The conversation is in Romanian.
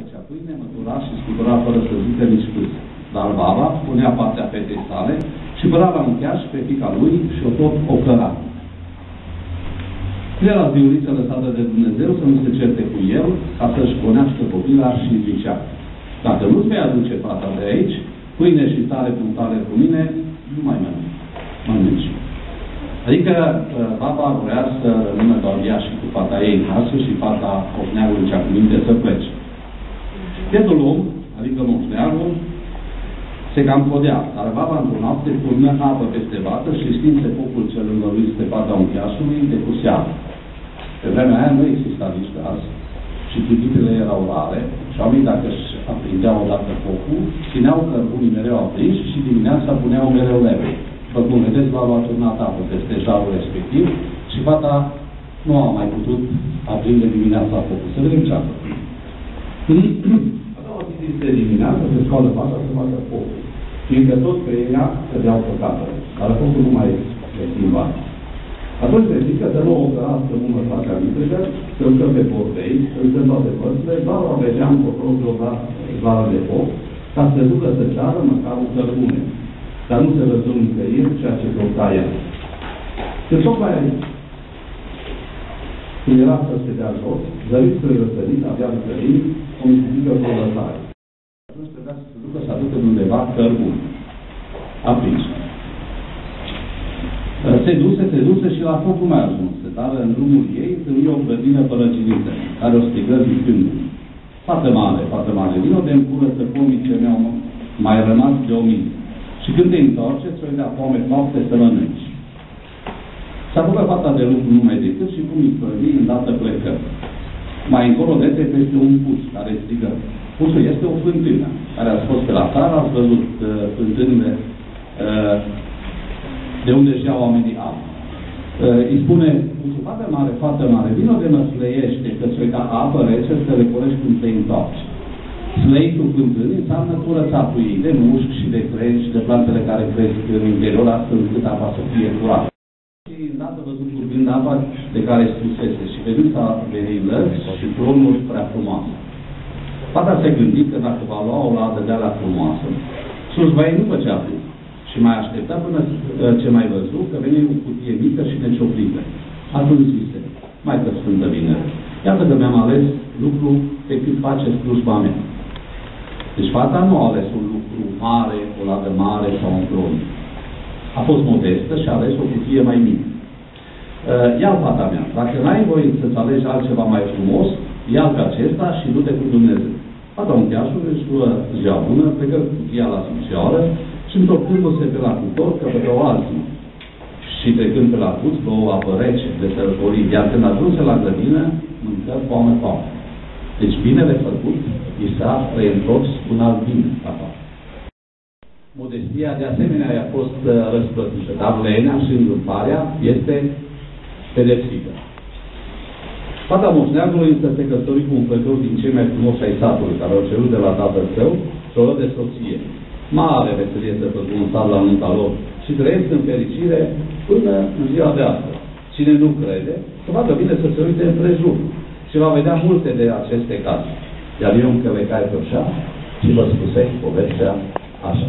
Făcea pâine, mătura și scutura fără să zică nici cât. Dar baba punea partea fetei sale și băra la uncheaș pe fiica lui și o tot ocăra. Era viuliță lăsată de Dumnezeu să nu se certe cu el, ca să-și gonească copila și zicea: dacă nu-ți vei aduce fata de aici, pâine și tare cu tare cu mine, nu mai mănânci. Adică baba vrea să rămână doar ea și cu fata ei în casă și fata ofneagului cea cu minte să plece. Bietul om, adică moșneagul, se cam codea, dar baba într-o noapte purnă apă peste vată și stinse focul cel învăluit pe partea uncheașului de cu seară. Pe vremea aia nu exista nici gaz și chibritele erau rare și oamenii, dacă își aprindeau odată focul, țineau cărbunii mereu aprinși și dimineața puneau mereu lemne. După cum vedeți, baba a turnat apă peste jarul respectiv și fata nu a mai putut aprinde dimineața focul. Să vedem ce a făcut. A doua zi de dimineață se scoală fata să facă focul. Fiindcă tot pe ea cădeau păcatele, dar focul nu mai se schimba. Atunci se zică să nu o cărască mână faca mică, să îl pe portei, să-l dă toate părțile, doar o vedea încotro o vară de foc, ca să ducă să ceară măcar o cărbune. Dar nu se văzut nicăieri ceea ce căuta el. Când tocmai aici, când era să se dea jos, zărit spre răsărit, avea răsărit, o mică colătare. Atunci trebuia să se ducă să aducă de undeva cărbun. Aprins. Se duse și la foc nu mai ajunse, dar în drumul ei întâlni o grădină părăginită, care o strigă zicându-i: fată mare, vino de încurăță pomii ce mi-au mai rămas de 1000. Și când te întorci, îți dea pome noapte să mănânci. S-a făcut fata de lucru numai decât și cum îi spărni, îndată plecă. Mai încolo de peste un puț care strigă. Puțul este o fântână, care a fost pe la țară, ați văzut fântânile de unde își iau oamenii apă. Îi spune: puțul, fată mare, vino de mă slăiește, că ți-o da apă rece să le corești când te întorci. Slăitul fântânii înseamnă curățatul ei de mușchi și de crezi și de plantele care cresc în interior, astfel încât apa să fie curată. Și îndată văzut curgând apa de care spusese și pe dânsa venit lăzi și tronuri prea frumoase. Fata se gândi că dacă va lua o ladă de alea frumoasă, slujbaie nu făcea atât. Și mai aștepta până ce mai văzut că veni o cutie mică și necioplită. Atunci zise: Maică Sfântă Vină, iată că mi-am ales lucru pe cât face slujba mea. Deci fata nu a ales un lucru mare, o ladă mare sau un tron. A fost modestă și a ales o cutie mai mică. Ia fata mea, dacă n-ai voie să-ți alegi altceva mai frumos, ia pe acesta și du-te cu Dumnezeu. Fata uncheașului își luă ziua bună, plecă cutia la Sfântioară și întorcându-se pe la cuptor, căpătă o alții. Și trecând pe la puț, bău apă rece de sărbătorit, iar când ajunse la grădină, mâncă foame. Deci binele făcut i s-a reîntors un alt bine la fapt. Modestia de asemenea i-a fost răsplătită, dar lenea și îngâmparea este pedepsită. Fata moșneagului însă se căsători cu un făcău din cei mai frumoși ai satului, care au cerut de la tatăl său și o luă de soție. Mare veselie să făcut un sat la nunta lor și trăiesc în fericire până în ziua de astăzi. Cine nu crede, să facă bine să se uite împrejur și va vedea multe de aceste cazuri. Iar eu încă le cai pe așa și vă spusei povestea așa.